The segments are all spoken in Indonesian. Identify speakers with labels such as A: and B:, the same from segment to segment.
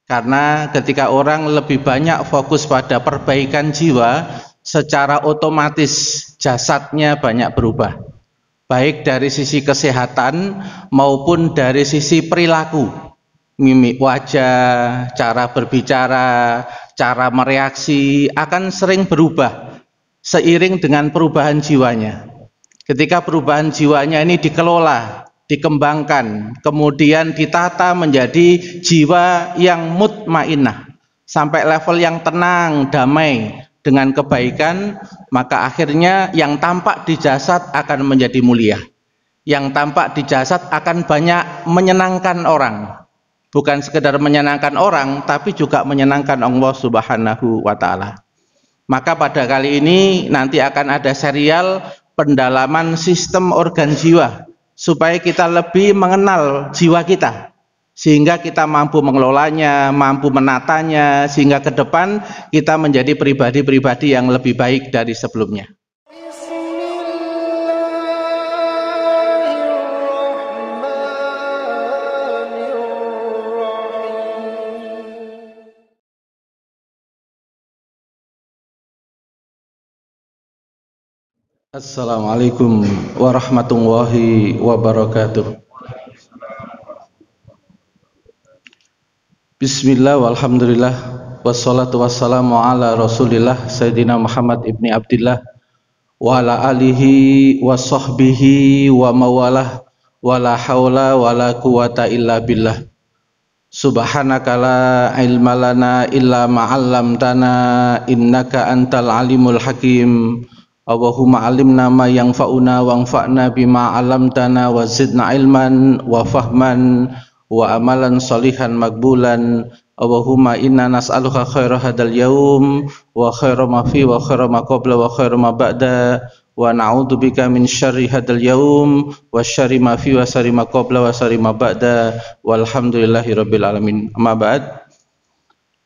A: Karena ketika orang lebih banyak fokus pada perbaikan jiwa, secara otomatis jasadnya banyak berubah, baik dari sisi kesehatan maupun dari sisi perilaku, mimik wajah, cara berbicara, cara mereaksi akan sering berubah seiring dengan perubahan jiwanya. Ketika perubahan jiwanya ini dikelola, dikembangkan, kemudian ditata menjadi jiwa yang mutmainnah, sampai level yang tenang, damai dengan kebaikan, maka akhirnya yang tampak di jasad akan menjadi mulia. Yang tampak di jasad akan banyak menyenangkan orang. Bukan sekedar menyenangkan orang, tapi juga menyenangkan Allah Subhanahu wa Ta'ala. Maka pada kali ini nanti akan ada serial pendalaman sistem organ jiwa, supaya kita lebih mengenal jiwa kita, sehingga kita mampu mengelolanya, mampu menatanya, sehingga ke depan kita menjadi pribadi-pribadi yang lebih baik dari sebelumnya. Assalamualaikum warahmatullahi wabarakatuh. Bismillah walhamdulillah wassalatu wassalamu ala rasulillah Sayyidina Muhammad ibni Abdillah wa ala alihi wa sahbihi wa mawalah wa la hawla wa la quwata illa billah. Subhanaka la ilma lana illa ma'allamtana innaka antal alimul hakim. Allahumma alimna ma yanfa'una wanfa'na bima 'allamtana wa zidna ilman wa fahman wa amalan salihan makbulan. Allahumma inna nas'aluka khaira hadal yaum wa khaira ma fi wa khaira ma qabla wa khaira ma ba'da wa na'udzubika min syarri hadal yaum wa syarri ma fi wa syarri ma qabla wa syarri ma ba'da walhamdulillahi rabbil alamin. Amma ba'd.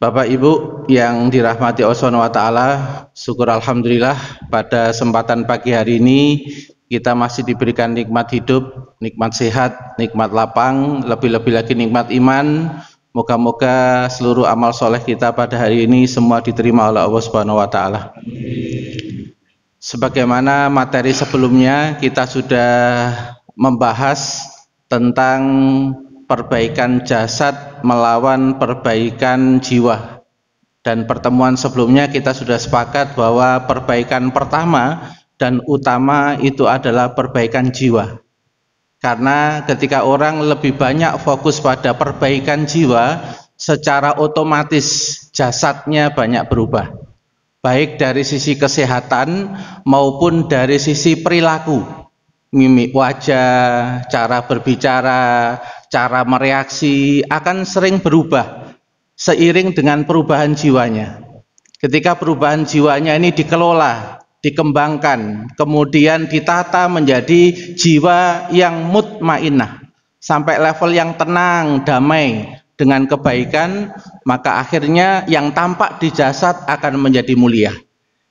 A: Bapak Ibu yang dirahmati Allah Subhanahu wa Ta'ala, syukur alhamdulillah pada kesempatan pagi hari ini kita masih diberikan nikmat hidup, nikmat sehat, nikmat lapang, lebih-lebih lagi nikmat iman. Moga-moga seluruh amal soleh kita pada hari ini semua diterima oleh Allah Subhanahu wa Ta'ala. Sebagaimana materi sebelumnya kita sudah membahas tentang perbaikan jasad melawan perbaikan jiwa, dan pertemuan sebelumnya kita sudah sepakat bahwa perbaikan pertama dan utama itu adalah perbaikan jiwa. Karena ketika orang lebih banyak fokus pada perbaikan jiwa, secara otomatis jasadnya banyak berubah, baik dari sisi kesehatan maupun dari sisi perilaku, mimik wajah, cara berbicara, cara mereaksi akan sering berubah seiring dengan perubahan jiwanya. Ketika perubahan jiwanya ini dikelola, dikembangkan, kemudian ditata menjadi jiwa yang mutmainnah, sampai level yang tenang, damai dengan kebaikan, maka akhirnya yang tampak di jasad akan menjadi mulia.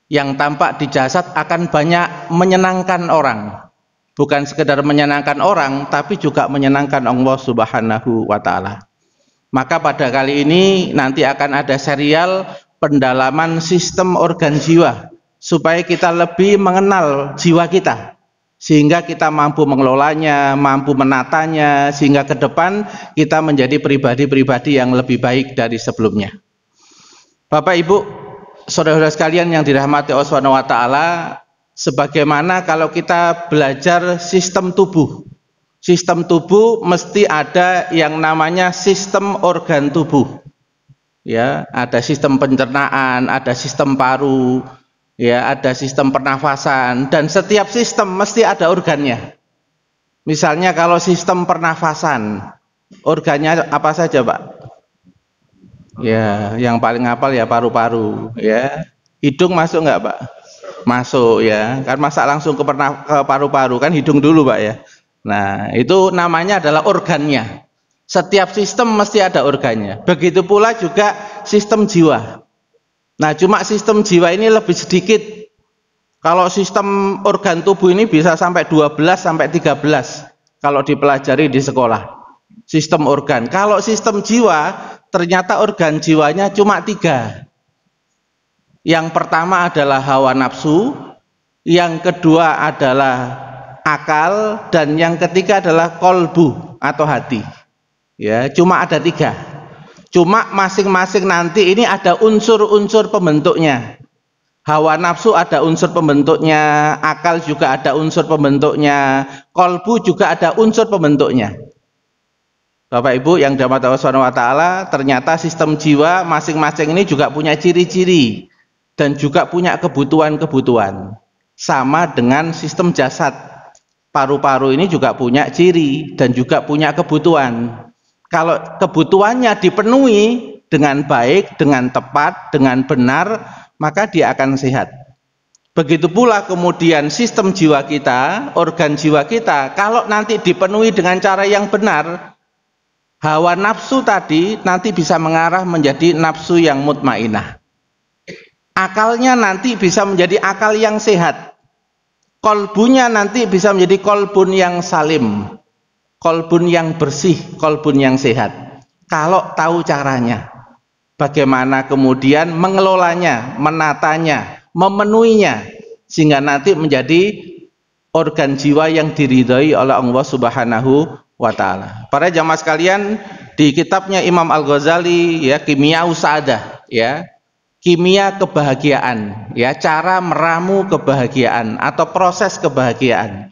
A: Yang tampak di jasad akan banyak menyenangkan orang. Bukan sekedar menyenangkan orang, tapi juga menyenangkan Allah Subhanahu wa Ta'ala. Maka pada kali ini nanti akan ada serial pendalaman sistem organ jiwa, supaya kita lebih mengenal jiwa kita, sehingga kita mampu mengelolanya, mampu menatanya, sehingga ke depan kita menjadi pribadi-pribadi yang lebih baik dari sebelumnya. Bapak Ibu, saudara-saudara sekalian yang dirahmati Allah Subhanahu wa Ta'ala, sebagaimana kalau kita belajar sistem tubuh mesti ada yang namanya sistem organ tubuh. Ya, ada sistem pencernaan, ada sistem paru, ya, ada sistem pernafasan, dan setiap sistem mesti ada organnya. Misalnya kalau sistem pernafasan, organnya apa saja, Pak? Ya, yang paling hafal ya paru-paru, ya. Hidung masuk nggak, Pak? Masuk, ya, kan masa langsung ke paru-paru, kan hidung dulu, Pak, ya. Nah, itu namanya adalah organnya. Setiap sistem mesti ada organnya. Begitu pula juga sistem jiwa. Nah, cuma sistem jiwa ini lebih sedikit. Kalau sistem organ tubuh ini bisa sampai 12 sampai 13 kalau dipelajari di sekolah. sistem organ. Kalau sistem jiwa, ternyata organ jiwanya cuma 3. Yang pertama adalah hawa nafsu, yang kedua adalah akal, dan yang ketiga adalah kolbu atau hati. Ya, cuma ada 3. Cuma masing-masing nanti ini ada unsur-unsur pembentuknya. Hawa nafsu ada unsur pembentuknya, akal juga ada unsur pembentuknya, kolbu juga ada unsur pembentuknya. Bapak Ibu yang dirahmati Allah Subhanahu wa taala, ternyata sistem jiwa masing-masing ini juga punya ciri-ciri dan juga punya kebutuhan-kebutuhan. Sama dengan sistem jasad. Paru-paru ini juga punya ciri dan juga punya kebutuhan. Kalau kebutuhannya dipenuhi dengan baik, dengan tepat, dengan benar, maka dia akan sehat. Begitu pula kemudian sistem jiwa kita, organ jiwa kita, kalau nanti dipenuhi dengan cara yang benar, hawa nafsu tadi nanti bisa mengarah menjadi nafsu yang mutmainah. Akalnya nanti bisa menjadi akal yang sehat. Kolbunya nanti bisa menjadi kolbun yang salim, kolbun yang bersih, kolbun yang sehat. Kalau tahu caranya, bagaimana kemudian mengelolanya, menatanya, memenuhinya, sehingga nanti menjadi organ jiwa yang diridhoi oleh Allah Subhanahu wa taala. Para jamaah sekalian, di kitabnya Imam Al-Ghazali ya, Kimia Sa'adah ya, kimia kebahagiaan ya, cara meramu kebahagiaan atau proses kebahagiaan.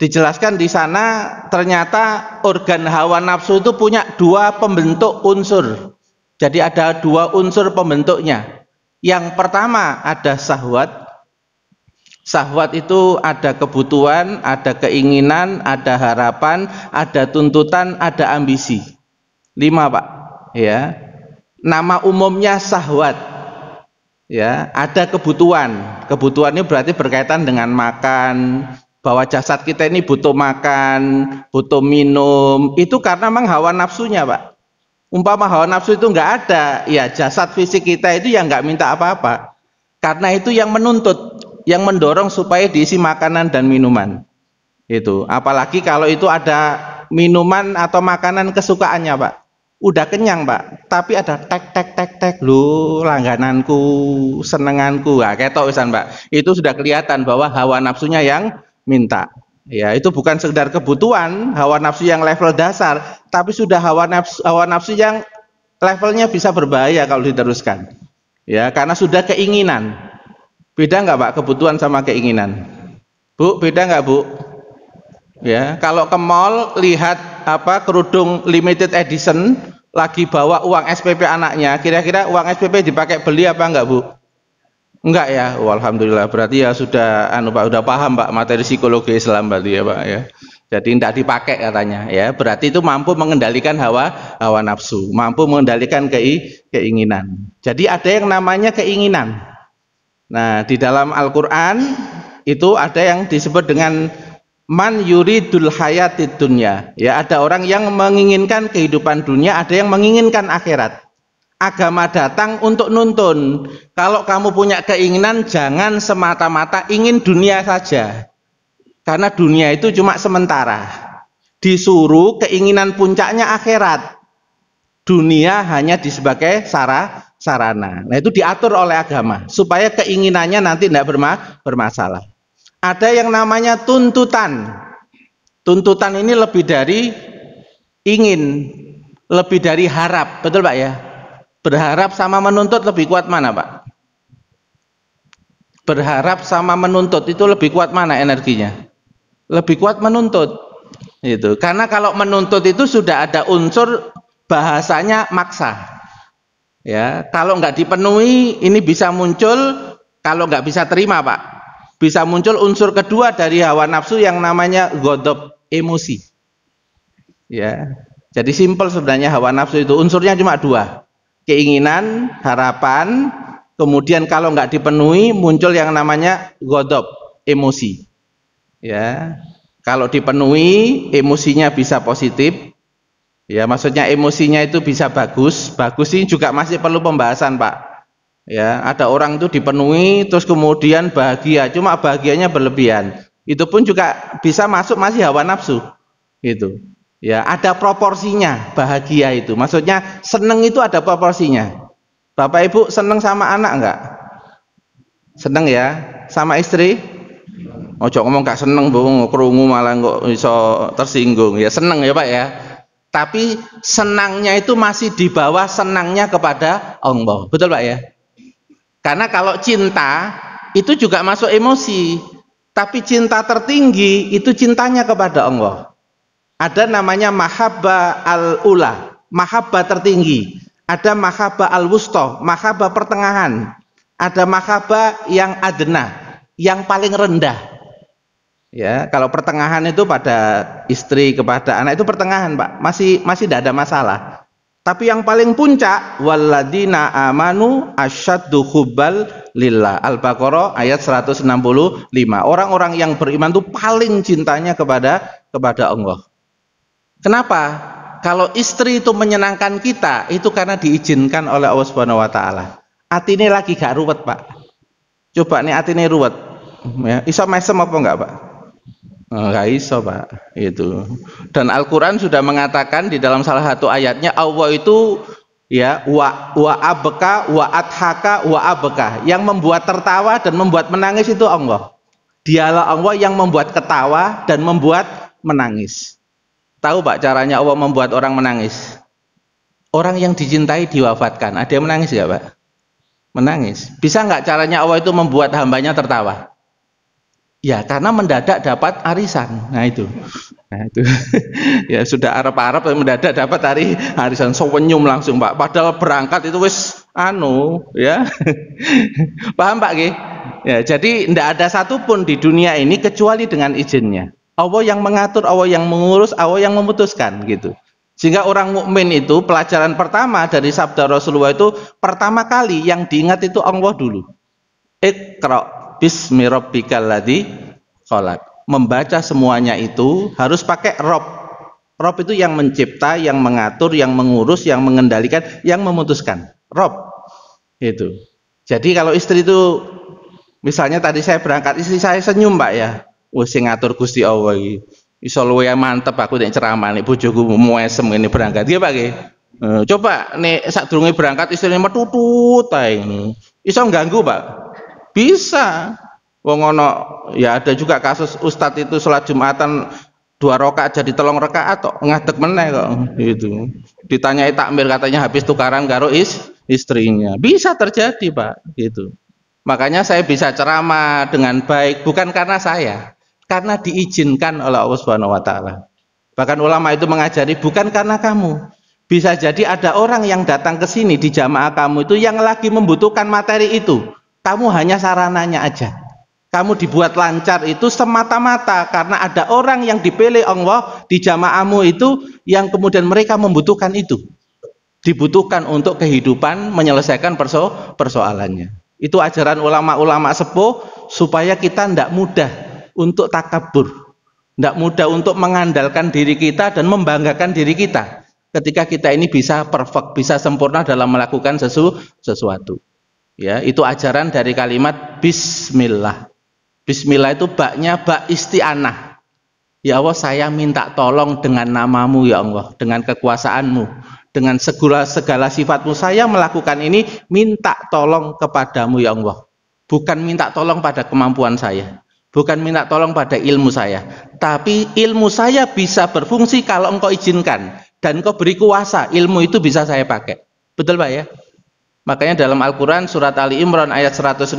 A: Dijelaskan di sana ternyata organ hawa nafsu itu punya 2 pembentuk unsur. Jadi ada 2 unsur pembentuknya. Yang pertama ada syahwat. Syahwat itu ada kebutuhan, ada keinginan, ada harapan, ada tuntutan, ada ambisi. 5 Pak ya. Nama umumnya syahwat. Ya, ada kebutuhan. Kebutuhan ini berarti berkaitan dengan makan, bahwa jasad kita ini butuh makan, butuh minum. Itu karena memang hawa nafsunya, Pak. Umpama hawa nafsu itu enggak ada, ya jasad fisik kita itu yang enggak minta apa-apa. Karena itu yang menuntut, yang mendorong supaya diisi makanan dan minuman. Itu. Apalagi kalau itu ada minuman atau makanan kesukaannya, Pak. Udah kenyang Pak, tapi ada tek lu langgananku, senenganku, nah, ketok wisan Pak. Itu sudah kelihatan bahwa hawa nafsunya yang minta. Ya, itu bukan sekedar kebutuhan, hawa nafsu yang level dasar, tapi sudah hawa nafsu yang levelnya bisa berbahaya kalau diteruskan. Ya, karena sudah keinginan. Beda nggak Pak kebutuhan sama keinginan? Bu, beda nggak Bu? Ya, kalau ke mall lihat kerudung limited edition lagi bawa uang SPP anaknya, kira-kira uang SPP dipakai beli apa enggak Bu? Enggak ya. Oh, alhamdulillah, berarti ya sudah Pak, udah paham Pak materi psikologi Islam berarti ya Pak ya. Jadi tidak dipakai katanya ya. Berarti itu mampu mengendalikan hawa nafsu, mampu mengendalikan keinginan. Jadi ada yang namanya keinginan. Nah, di dalam Al-Qur'an itu ada yang disebut dengan man yuridul hayatid dunya. Ya, ada orang yang menginginkan kehidupan dunia, ada yang menginginkan akhirat. Agama datang untuk nuntun. Kalau kamu punya keinginan, jangan semata-mata ingin dunia saja. Karena dunia itu cuma sementara. Disuruh keinginan puncaknya akhirat. Dunia hanya sebagai sarana. Nah, itu diatur oleh agama supaya keinginannya nanti tidak bermasalah. Ada yang namanya tuntutan. Tuntutan ini lebih dari ingin, lebih dari harap, betul Pak ya? Berharap sama menuntut lebih kuat mana Pak? Berharap sama menuntut itu lebih kuat mana energinya? Lebih kuat menuntut. Itu. Karena kalau menuntut itu sudah ada unsur bahasanya maksa. Ya, kalau nggak dipenuhi ini bisa muncul, kalau nggak bisa terima Pak. Bisa muncul unsur kedua dari hawa nafsu yang namanya ghadab, emosi. Ya. Jadi simpel sebenarnya hawa nafsu itu unsurnya cuma 2. Keinginan, harapan, kemudian kalau nggak dipenuhi muncul yang namanya ghadab, emosi. Ya. Kalau dipenuhi emosinya bisa positif. Ya, maksudnya emosinya itu bisa bagus. Bagus ini juga masih perlu pembahasan, Pak. Ya, ada orang itu dipenuhi terus kemudian bahagia, cuma bahagianya berlebihan. Itu pun juga bisa masuk masih hawa nafsu. Gitu. Ya, ada proporsinya bahagia itu. Maksudnya seneng itu ada proporsinya. Bapak Ibu seneng sama anak enggak? Seneng ya? Sama istri? Ojo ngomong gak seneng, Bu, krungu malah kok iso tersinggung. Ya seneng ya, Pak ya. Tapi senangnya itu masih di bawah senangnya kepada Allah. Betul, Pak ya? Karena kalau cinta itu juga masuk emosi. Tapi cinta tertinggi itu cintanya kepada Allah. Ada namanya mahabbah al-ula, mahabbah tertinggi. Ada mahabbah al-wusta, mahabbah pertengahan. Ada mahabbah yang adna, yang paling rendah. Ya, kalau pertengahan itu pada istri kepada anak itu pertengahan, Pak. Masih tidak ada masalah. Tapi yang paling puncak waladina amanu asyaddu hubbal lillah. Al-Baqarah ayat 165. Orang-orang yang beriman itu paling cintanya kepada Allah. Kenapa? Kalau istri itu menyenangkan kita, itu karena diizinkan oleh Allah Subhanahu wa taala. Atine lagi gak ruwet, Pak. Coba nih atine ruwet. Ya, iso mesem apa enggak, Pak? Enggak iso, Pak. Itu. Dan Al-Qur'an sudah mengatakan di dalam salah satu ayatnya Allah itu ya wa abka wa adhaka wa abka. Yang membuat tertawa dan membuat menangis itu Allah. Dialah Allah yang membuat ketawa dan membuat menangis. Tahu Pak caranya Allah membuat orang menangis? Orang yang dicintai diwafatkan. Ada yang menangis nggak, Pak? Menangis. Bisa nggak caranya Allah itu membuat hambanya tertawa? Ya karena mendadak dapat arisan. Nah itu ya sudah Arab mendadak dapat arisan, sewenyum langsung, Pak. Padahal berangkat itu wis ya paham Pak? Ya, jadi tidak ada satupun di dunia ini kecuali dengan izinnya. Allah yang mengatur, Allah yang mengurus, Allah yang memutuskan gitu. Sehingga orang mukmin itu pelajaran pertama dari sabda Rasulullah itu pertama kali yang diingat itu Allah dulu. Iqra bismi rabbikal ladzi khalaq. Membaca semuanya itu harus pakai Rob. Rob itu yang mencipta, yang mengatur, yang mengurus, yang mengendalikan, yang memutuskan. Rob itu. Jadi kalau istri itu misalnya tadi saya berangkat, istri saya senyum, Pak ya. Wis sing ngatur Gusti Allah iki. Iso luwe mantep aku nek ceramah nek bojoku muesem ngene berangkat. Nggih Pak nggih. Coba nek sadurunge berangkat istrine metutut ae ngono. Iso ganggu, Pak? Bisa. Wong ono ya ada juga kasus ustadz itu salat Jumatan 2 rakaat jadi 3 rakaat tok ngadeg meneh kok gitu. Ditanyai takmir katanya habis tukaran karo istrinya. Bisa terjadi, Pak, gitu. Makanya saya bisa ceramah dengan baik bukan karena saya, karena diizinkan oleh Allah Subhanahu wa taala. Bahkan ulama itu mengajari bukan karena kamu. Bisa jadi ada orang yang datang ke sini di jamaah kamu itu yang lagi membutuhkan materi itu. Kamu hanya sarananya aja. Kamu dibuat lancar itu semata-mata karena ada orang yang dipilih Allah di jamaahmu itu yang kemudian mereka membutuhkan itu. Dibutuhkan untuk kehidupan menyelesaikan persoalannya. Itu ajaran ulama-ulama sepuh supaya kita tidak mudah untuk takabur, tidak mudah untuk mengandalkan diri kita dan membanggakan diri kita ketika kita ini bisa perfect, bisa sempurna dalam melakukan sesuatu. Ya, itu ajaran dari kalimat Bismillah. Bismillah itu baknya bak isti'anah. Ya Allah, saya minta tolong dengan namamu ya Allah, dengan kekuasaanmu, dengan segala sifatmu saya melakukan ini, minta tolong kepadamu ya Allah. Bukan minta tolong pada kemampuan saya, bukan minta tolong pada ilmu saya, tapi ilmu saya bisa berfungsi kalau engkau izinkan dan engkau beri kuasa, ilmu itu bisa saya pakai. Betul Pak ya? Makanya dalam Al-Quran surat Ali Imran ayat 165,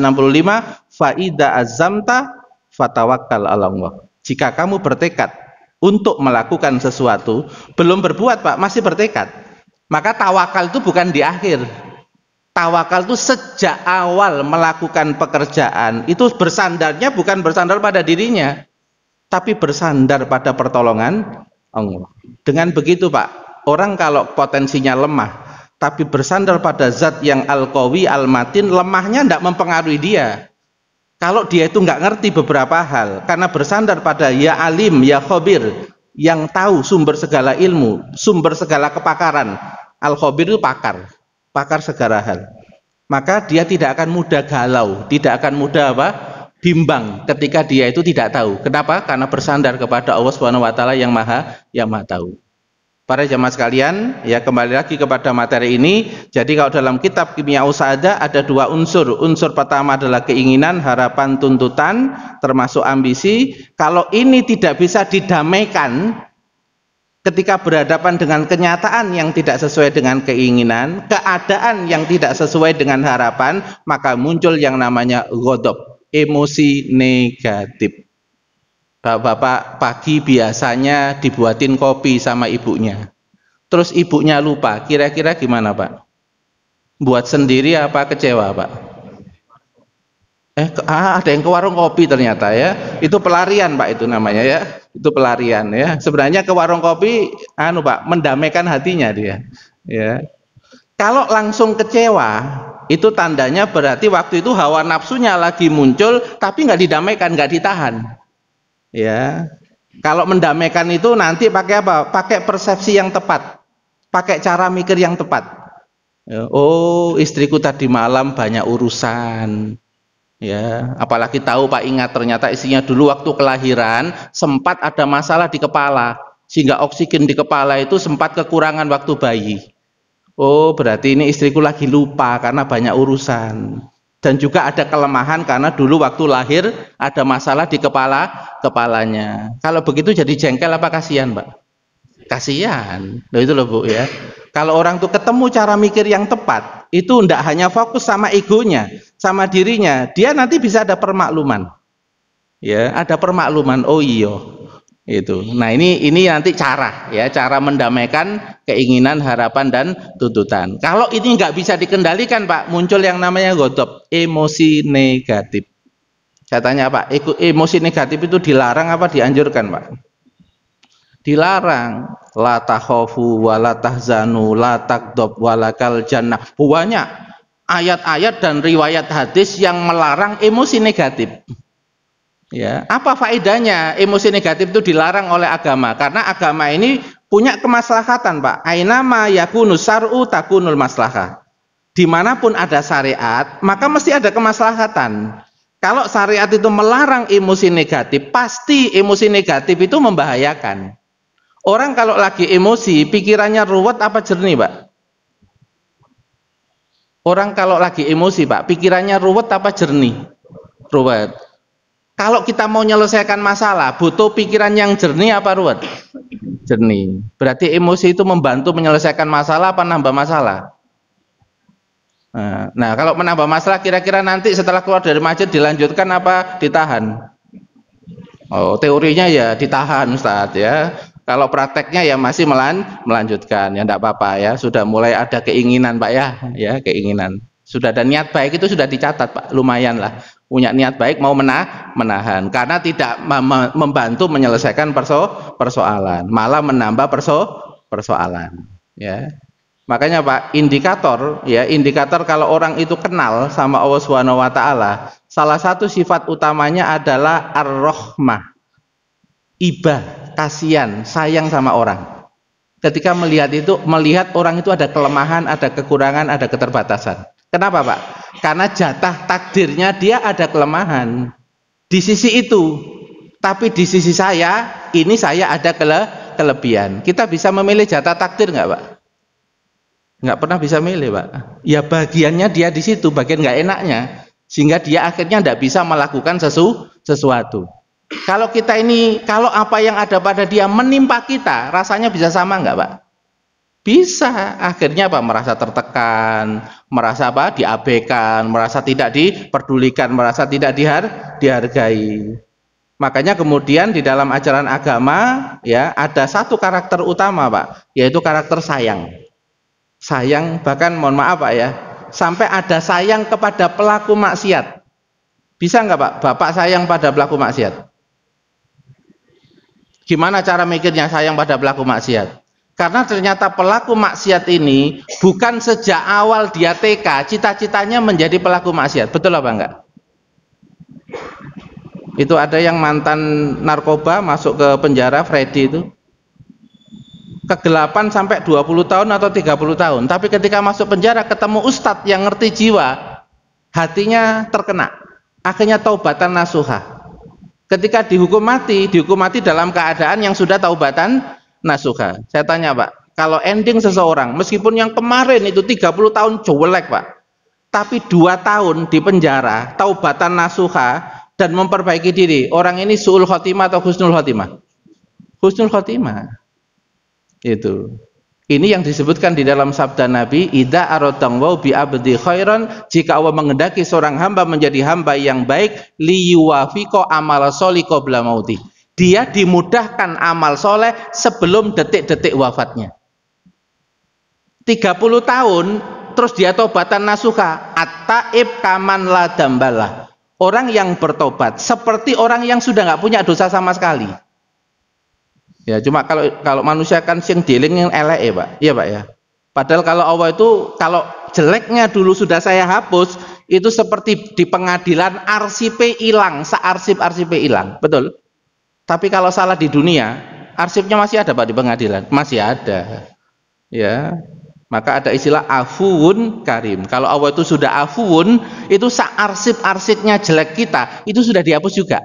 A: fa'ida azamta fatawakkal 'ala Allah. Jika kamu bertekad untuk melakukan sesuatu, belum berbuat Pak, masih bertekad, maka tawakal itu bukan di akhir. Tawakal itu sejak awal melakukan pekerjaan, itu bersandarnya bukan bersandar pada dirinya, tapi bersandar pada pertolongan Allah. Dengan begitu Pak, orang kalau potensinya lemah, tapi bersandar pada zat yang al-qawi, al-matin, lemahnya tidak mempengaruhi dia. Kalau dia itu nggak ngerti beberapa hal, karena bersandar pada ya alim, ya khabir, yang tahu sumber segala ilmu, sumber segala kepakaran. Al-khabir itu pakar segala hal. Maka dia tidak akan mudah galau, tidak akan mudah bimbang ketika dia itu tidak tahu. Kenapa? Karena bersandar kepada Allah Subhanahu wa taala yang maha tahu. Para jamaah sekalian, ya kembali lagi kepada materi ini. Jadi kalau dalam kitab Kimia Usahadah ada dua unsur. Unsur pertama adalah keinginan, harapan, tuntutan, termasuk ambisi. Kalau ini tidak bisa didamaikan ketika berhadapan dengan kenyataan yang tidak sesuai dengan keinginan, keadaan yang tidak sesuai dengan harapan, maka muncul yang namanya ghadab, emosi negatif. Bapak pagi biasanya dibuatin kopi sama ibunya, terus ibunya lupa, kira-kira gimana Pak? Buat sendiri apa kecewa Pak? Ada yang ke warung kopi ternyata ya, itu pelarian Pak, itu namanya ya, itu pelarian ya. Sebenarnya ke warung kopi, Pak, mendamaikan hatinya dia. Ya. Kalau langsung kecewa, itu tandanya berarti waktu itu hawa nafsunya lagi muncul, tapi nggak didamaikan, nggak ditahan. Ya, kalau mendamaikan itu nanti pakai apa? Pakai persepsi yang tepat, pakai cara mikir yang tepat. Oh, istriku tadi malam banyak urusan. Ya, apalagi tahu Pak, ingat ternyata istrinya dulu waktu kelahiran sempat ada masalah di kepala, sehingga oksigen di kepala itu sempat kekurangan waktu bayi. Oh, berarti ini istriku lagi lupa karena banyak urusan. Dan juga ada kelemahan karena dulu waktu lahir ada masalah di kepalanya. Kalau begitu jadi jengkel apa kasihan, Pak? Kasihan. Loh, itu loh Bu ya. Kalau orang tuh ketemu cara mikir yang tepat, itu tidak hanya fokus sama egonya, sama dirinya, dia nanti bisa ada permakluman. Ya, ada permakluman. Oh iya. Itu. Nah, ini nanti cara ya, cara mendamaikan keinginan, harapan dan tuntutan. Kalau ini nggak bisa dikendalikan Pak, muncul yang namanya ghadab, emosi negatif. Saya tanya Pak, emosi negatif itu dilarang apa dianjurkan Pak? Dilarang. La takhafu wa la tahzanu la taghdab walakal jannah. Banyak ayat-ayat dan riwayat hadis yang melarang emosi negatif. Ya, apa faedahnya emosi negatif itu dilarang oleh agama? Karena agama ini punya kemaslahatan Pak. Ainama yakunu syar'u takunul maslahah. Dimanapun ada syariat, maka mesti ada kemaslahatan. Kalau syariat itu melarang emosi negatif, pasti emosi negatif itu membahayakan. Orang kalau lagi emosi, pikirannya ruwet apa jernih Pak? Orang kalau lagi emosi Pak, pikirannya ruwet apa jernih? Ruwet. Kalau kita mau menyelesaikan masalah, butuh pikiran yang jernih apa ruwet? Jernih. Berarti emosi itu membantu menyelesaikan masalah apa nambah masalah? Nah, kalau menambah masalah, kira-kira nanti setelah keluar dari masjid dilanjutkan apa ditahan? Oh, teorinya ya ditahan Ustadz ya. Kalau prakteknya ya masih melanjutkan, ya enggak apa-apa ya. Sudah mulai ada keinginan Pak ya keinginan. Sudah ada niat baik itu sudah dicatat Pak, lumayan lah. Punya niat baik mau menahan karena tidak membantu menyelesaikan persoalan, malah menambah persoalan ya. Makanya Pak, indikator kalau orang itu kenal sama Allah Subhanahu wa taala, salah satu sifat utamanya adalah ar-rahmah. Ibah, kasihan, sayang sama orang. Ketika melihat orang itu ada kelemahan, ada kekurangan, ada keterbatasan. Kenapa Pak? Karena jatah takdirnya dia ada kelemahan di sisi itu, tapi di sisi saya ada kelebihan. Kita bisa memilih jatah takdir nggak Pak? Nggak pernah bisa milih Pak. Ya bagiannya dia di situ, bagian nggak enaknya, sehingga dia akhirnya nggak bisa melakukan sesuatu. Kalau apa yang ada pada dia menimpa kita, rasanya bisa sama nggak Pak? Bisa. Akhirnya Pak merasa tertekan, merasa diabaikan, merasa tidak diperdulikan, merasa tidak dihargai. Makanya kemudian di dalam ajaran agama ya ada satu karakter utama Pak, yaitu karakter sayang. Sayang, bahkan mohon maaf Pak ya, sampai ada sayang kepada pelaku maksiat. Bisa nggak Pak Bapak sayang pada pelaku maksiat? Gimana cara mikirnya sayang pada pelaku maksiat? Karena ternyata pelaku maksiat ini bukan sejak awal dia TK, cita-citanya menjadi pelaku maksiat. Betul apa enggak? Itu ada yang mantan narkoba masuk ke penjara, Freddy itu. Kegelapan sampai 20 tahun atau 30 tahun. Tapi ketika masuk penjara ketemu ustadz yang ngerti jiwa, hatinya terkena. Akhirnya taubatan nasuha. Ketika dihukum mati dalam keadaan yang sudah taubatan nasuha. Saya tanya Pak, Kalau ending seseorang, meskipun yang kemarin itu 30 tahun jelek Pak, tapi 2 tahun di penjara, taubatan nasuha dan memperbaiki diri, orang ini su'ul khotimah atau husnul khotimah? Husnul khotimah. Itu. Ini yang disebutkan di dalam sabda Nabi, idza aradallahu bi abdi khairan, jika Allah menghendaki seorang hamba menjadi hamba yang baik, liyuwafiqa amal sholih qabla mauti. Dia dimudahkan amal soleh sebelum detik-detik wafatnya. 30 tahun terus dia tobatan nasuha, at-taib kaman la dambalah. Orang yang bertobat seperti orang yang sudah nggak punya dosa sama sekali. Ya, cuma kalau manusia kan sing dealing yang elek Pak. Iya Pak ya. Padahal kalau Allah itu, kalau jeleknya dulu sudah saya hapus, itu seperti di pengadilan arsip hilang, searsip-arsip hilang. Betul? Tapi kalau salah di dunia, arsipnya masih ada Pak di pengadilan? Masih ada. Ya. Maka ada istilah afuun karim. Kalau Allah itu sudah afuun, itu searsip-arsipnya jelek kita, itu sudah dihapus juga.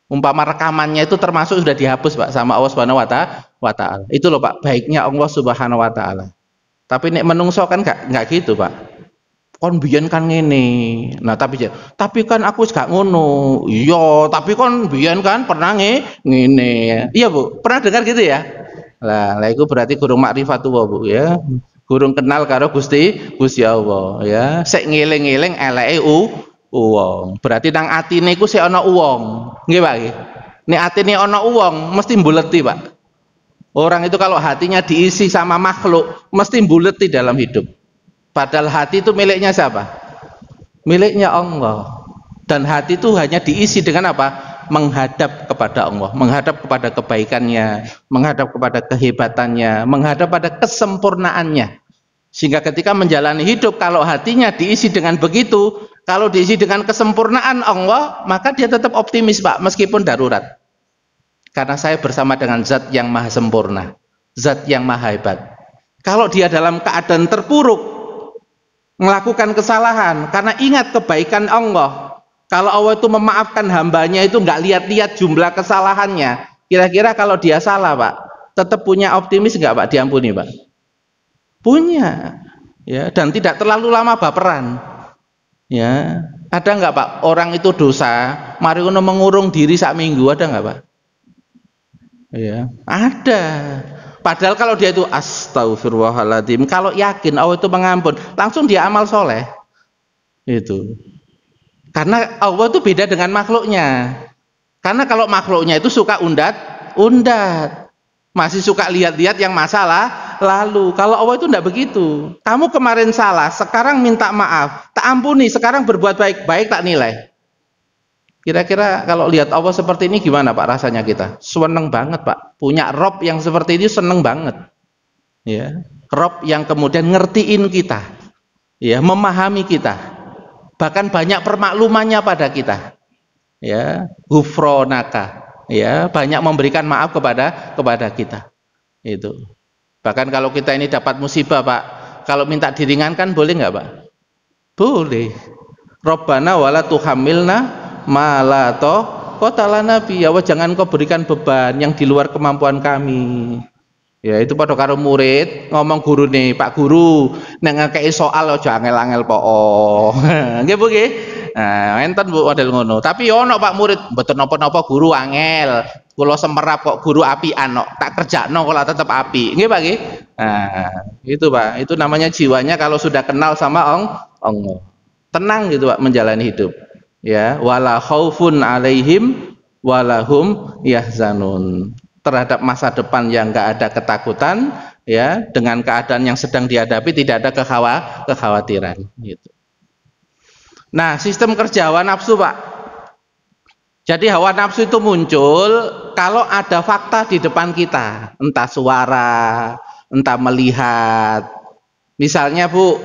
A: Umpama rekamannya itu termasuk sudah dihapus Pak sama Allah Subhanahu wa taala. Itu loh Pak, baiknya Allah Subhanahu wa taala. Tapi nek menungso kan enggak gitu Pak. Kon biyen kan ngene. Nah, tapi kan aku gak ngono. Iya, tapi kon biyen kan pernah ngene. Iya Bu, pernah dengar gitu ya? Lah itu berarti gurung makrifatuh Bu ya. Gurung kenal karo Gusti Allah ya. Sek ngeling-eling eleke uwong. Berarti nang atine iku sik ana uwong. Nggih Pak nggih. Nek atine ana uwong mesti mbuleti Pak. Orang itu kalau hatinya diisi sama makhluk mesti mbuleti dalam hidup. Padahal hati itu miliknya siapa? Miliknya Allah. Dan hati itu hanya diisi dengan apa? Menghadap kepada Allah, menghadap kepada kebaikannya, menghadap kepada kehebatannya, menghadap pada kesempurnaannya. Sehingga ketika menjalani hidup, kalau hatinya diisi dengan begitu, kalau diisi dengan kesempurnaan Allah, maka dia tetap optimis Pak, meskipun darurat. Karena saya bersama dengan zat yang maha sempurna, zat yang maha hebat. Kalau dia dalam keadaan terpuruk, melakukan kesalahan, karena ingat kebaikan Allah, kalau Allah itu memaafkan hambanya itu nggak lihat-lihat jumlah kesalahannya, kira-kira kalau dia salah Pak, tetap punya optimis nggak Pak, diampuni Pak? Punya, ya, dan tidak terlalu lama baperan. Ya, ada nggak Pak orang itu dosa, mari ngono mengurung diri sak minggu, ada nggak Pak? Ya, ada. Padahal kalau dia itu astagfirullahaladzim, kalau yakin Allah itu mengampun, langsung dia amal soleh. Itu. Karena Allah itu beda dengan makhluknya. Karena kalau makhluknya itu suka undat, masih suka lihat-lihat yang masalah lalu. Kalau Allah itu tidak begitu. Kamu kemarin salah, sekarang minta maaf, tak ampuni, sekarang berbuat baik tak nilai. Kira-kira kalau lihat Allah seperti ini gimana Pak rasanya kita? Seneng banget Pak. Punya Rob yang seperti ini seneng banget. Ya, Rob yang kemudian ngertiin kita, ya, memahami kita, bahkan banyak permaklumannya pada kita. Ya, ghufronaka. Ya, banyak memberikan maaf kepada kita. Itu. Bahkan kalau kita ini dapat musibah Pak, kalau minta diringankan boleh nggak Pak? Boleh. Robbana wala tuhamilna malato kotala nabi, ya Allah jangan kau berikan beban yang di luar kemampuan kami. Ya itu pada karo murid ngomong guru nih, Pak Guru nek ngekei soal aja angel-angel poo. Nggih Bu nggih. Nah, enten Bu model ngono. Tapi ono Pak murid mboten napa-napa guru angel. Kula semerap kok guru apian kok. Tak kerjakno kok tetep api. Nggih Pak nggih. Nah, itu Pak. Itu namanya jiwanya kalau sudah kenal sama Allah. Tenang gitu Pak menjalani hidup. Ya, wala khaufun alaihim walahum yahzanun. Terhadap masa depan yang enggak ada ketakutan, ya, dengan keadaan yang sedang dihadapi tidak ada kekhawatiran gitu. Nah, sistem kerja hawa nafsu Pak. Jadi hawa nafsu itu muncul kalau ada fakta di depan kita, entah suara, entah melihat. Misalnya Bu,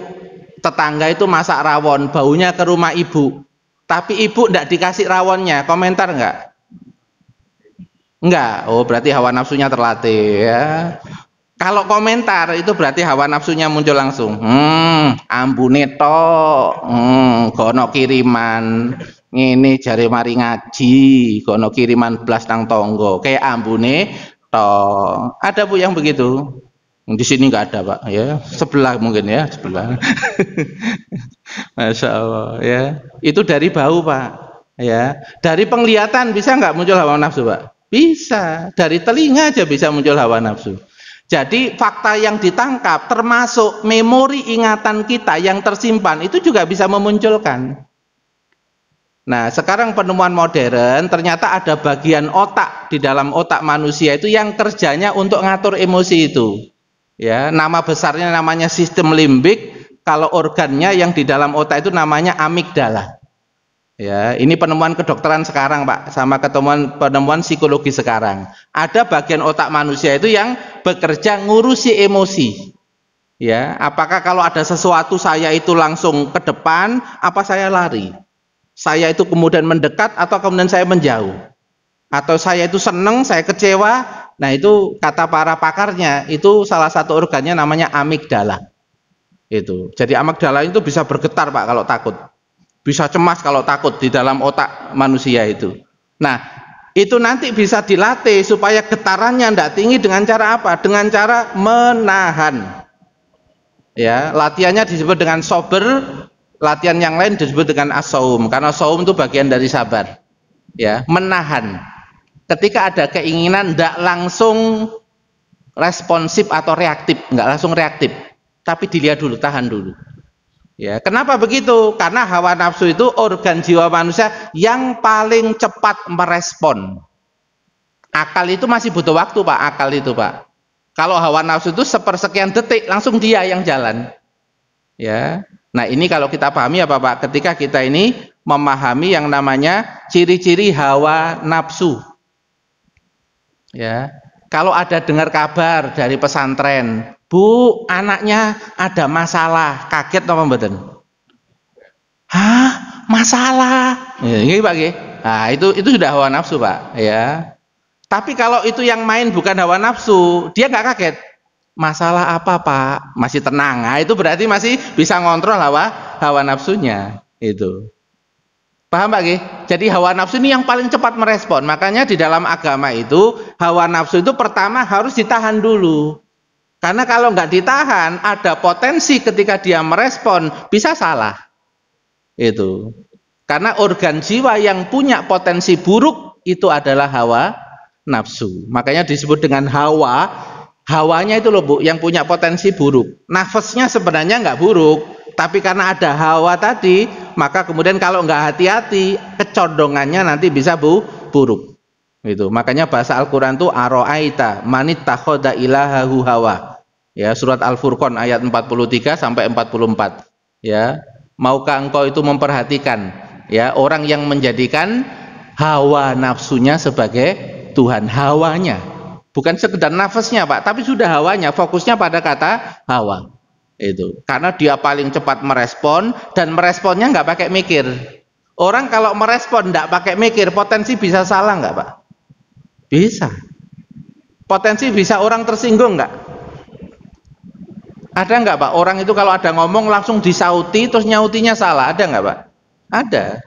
A: tetangga itu masak rawon, baunya ke rumah ibu. Tapi ibu tidak dikasih rawonnya, komentar enggak? Enggak. Oh, berarti hawa nafsunya terlatih ya. Kalau komentar itu berarti hawa nafsunya muncul langsung. Ambune tok. Kono kiriman. Ngene jare mari ngaji, kono kiriman blas nang tonggo. Kayak ambune tok. Ada Bu yang begitu? Di sini nggak ada Pak, ya sebelah mungkin ya sebelah. Masya Allah ya. Itu dari bau Pak, ya. Dari penglihatan bisa nggak muncul hawa nafsu Pak? Bisa. Dari telinga aja bisa muncul hawa nafsu. Jadi fakta yang ditangkap termasuk memori ingatan kita yang tersimpan itu juga bisa memunculkan. Nah, sekarang penemuan modern ternyata ada bagian otak di dalam otak manusia itu yang kerjanya untuk ngatur emosi itu. Ya, nama besarnya namanya sistem limbik, kalau organnya yang di dalam otak itu namanya amigdala. Ya, ini penemuan kedokteran sekarang, Pak, sama penemuan psikologi sekarang. Ada bagian otak manusia itu yang bekerja ngurusi emosi. Ya, apakah kalau ada sesuatu saya itu langsung ke depan, apa saya lari? Saya itu kemudian mendekat atau kemudian saya menjauh? Atau saya itu senang, saya kecewa? Nah, itu kata para pakarnya, itu salah satu organnya namanya amigdala. Itu. Jadi amigdala itu bisa bergetar, Pak, kalau takut. Bisa cemas kalau takut di dalam otak manusia itu. Nah, itu nanti bisa dilatih supaya getarannya tidak tinggi dengan cara apa? Dengan cara menahan. Ya, latihannya disebut dengan sober, latihan yang lain disebut dengan as-saum, karena saum itu bagian dari sabar. Ya, menahan. Ketika ada keinginan tidak langsung responsif atau reaktif, nggak langsung reaktif, tapi dilihat dulu, tahan dulu. Ya, kenapa begitu? Karena hawa nafsu itu organ jiwa manusia yang paling cepat merespon. Akal itu masih butuh waktu, Pak. Akal itu, Pak. Kalau hawa nafsu itu sepersekian detik langsung dia yang jalan. Ya. Nah, ini kalau kita pahami apa, Pak? Ketika kita ini memahami yang namanya ciri-ciri hawa nafsu. Ya, kalau ada dengar kabar dari pesantren, Bu, anaknya ada masalah, kaget apa mboten? Hah, masalah? Ya, ini Pak, ya. Nah, itu sudah hawa nafsu, Pak. Ya. Tapi kalau itu yang main bukan hawa nafsu, dia nggak kaget. Masalah apa, Pak? Masih tenang. Nah, itu berarti masih bisa ngontrol hawa nafsunya. Itu. Paham Pak? Jadi hawa nafsu ini yang paling cepat merespon. Makanya di dalam agama itu hawa nafsu itu pertama harus ditahan dulu. Karena kalau nggak ditahan ada potensi ketika dia merespon bisa salah. Itu. Karena organ jiwa yang punya potensi buruk itu adalah hawa nafsu. Makanya disebut dengan hawa. Hawanya itu loh Bu, yang punya potensi buruk. Nafasnya sebenarnya nggak buruk. Tapi karena ada hawa tadi, maka kemudian kalau nggak hati-hati, kecondongannya nanti bisa buruk. Itu. Makanya bahasa Al-Quran itu aro'aita manit takhoda ilahahu hawa. Ya, surat Al-Furqan ayat 43 sampai 44. Ya, maukah engkau itu memperhatikan ya orang yang menjadikan hawa nafsunya sebagai Tuhan, hawanya. Bukan sekedar nafasnya, Pak, tapi sudah hawanya, fokusnya pada kata hawa. Itu karena dia paling cepat merespon dan meresponnya nggak pakai mikir. Orang kalau merespon nggak pakai mikir, potensi bisa salah nggak, Pak? Bisa. Potensi bisa orang tersinggung nggak? Ada nggak, Pak? Orang itu kalau ada ngomong langsung disauti terus nyautinya salah, ada nggak, Pak? Ada.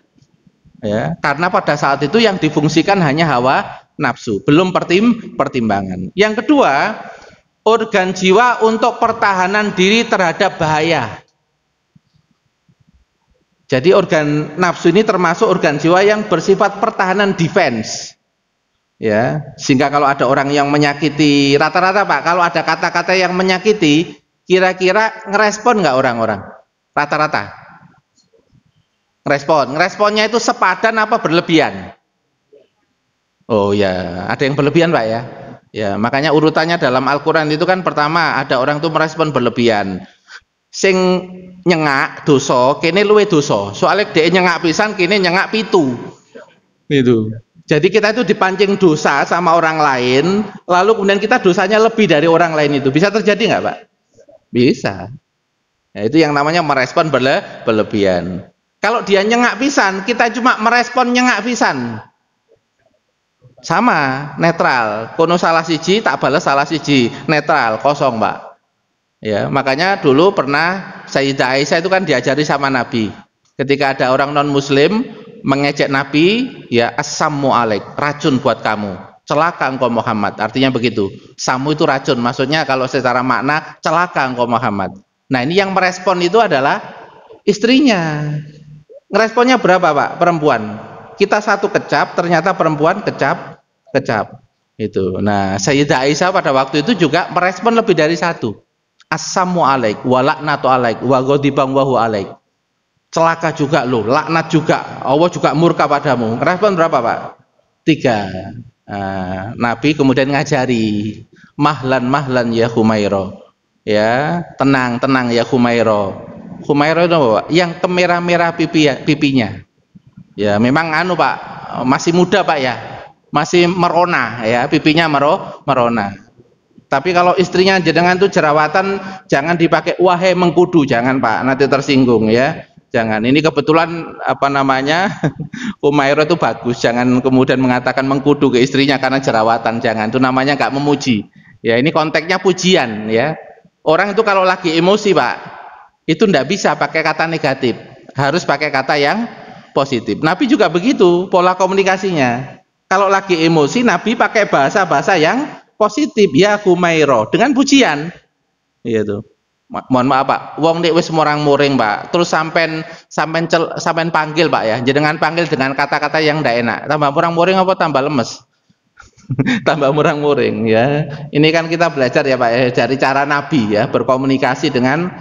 A: Ya, karena pada saat itu yang difungsikan hanya hawa nafsu, belum pertimbangan. Yang kedua, organ jiwa untuk pertahanan diri terhadap bahaya. Jadi organ nafsu ini termasuk organ jiwa yang bersifat pertahanan defense. Ya, sehingga kalau ada orang yang menyakiti, rata-rata Pak, kalau ada kata-kata yang menyakiti, kira-kira ngerespon nggak orang-orang? Rata-rata. Ngeresponnya itu sepadan apa berlebihan? Oh ya, ada yang berlebihan Pak ya. Ya, makanya urutannya dalam Al-Quran itu kan pertama ada orang tuh merespon berlebihan. Sing nyengak dosa, kene luwe dosa. Soalnya dia nyengak pisan, kene nyengak pitu. Itu. Jadi kita itu dipancing dosa sama orang lain, lalu kemudian kita dosanya lebih dari orang lain itu. Bisa terjadi nggak, Pak? Bisa. Nah, itu yang namanya merespon berlebihan. Kalau dia nyengak pisan, kita cuma merespon nyengak pisan. Sama, netral. Kono salah siji, tak balas salah siji. Netral, kosong, Pak. Ya, makanya dulu pernah Sayyidah Aisyah itu kan diajari sama Nabi. Ketika ada orang non muslim mengejek Nabi, ya assammu alaik, racun buat kamu. celaka engkau Muhammad, artinya begitu. Samu itu racun, maksudnya kalau secara makna celaka engkau Muhammad. Nah ini yang merespon itu adalah istrinya. Ngeresponnya berapa Pak? Perempuan. Kita satu kecap, ternyata perempuan kecap. Itu. Nah Sayyidah Aisyah pada waktu itu juga merespon lebih dari satu. Assamu alaik, wa laknatu alaik, wa ghadibang wahu alaik. Celaka juga lo, laknat juga, Allah juga murka padamu. Respon berapa Pak? 3. Nabi kemudian ngajari mahlan ya Humairo, ya tenang ya Humairo. Humairo itu apa Pak? Yang kemerah-merah pipinya, ya memang Pak, masih muda Pak ya, masih merona ya, pipinya merona. Tapi kalau istrinya jenengan tuh jerawatan, jangan dipakai wahai mengkudu, jangan Pak, nanti tersinggung ya. Jangan, ini kebetulan apa namanya Humairah itu bagus, jangan kemudian mengatakan mengkudu ke istrinya karena jerawatan, jangan, itu namanya nggak memuji ya. Ini konteksnya pujian ya. Orang itu kalau lagi emosi Pak, itu ndak bisa pakai kata negatif, harus pakai kata yang positif. Nabi juga begitu pola komunikasinya, kalau lagi emosi Nabi pakai bahasa yang positif, ya Humairah, dengan pujian gitu. Mohon maaf Pak, wong nek wis morang-muring Pak, terus sampean panggil Pak ya, jenengan panggil dengan kata-kata yang ndak enak, tambah morang-muring apa tambah lemes? Tambah morang-muring ya. Ini kan kita belajar ya Pak ya, dari cara Nabi ya berkomunikasi dengan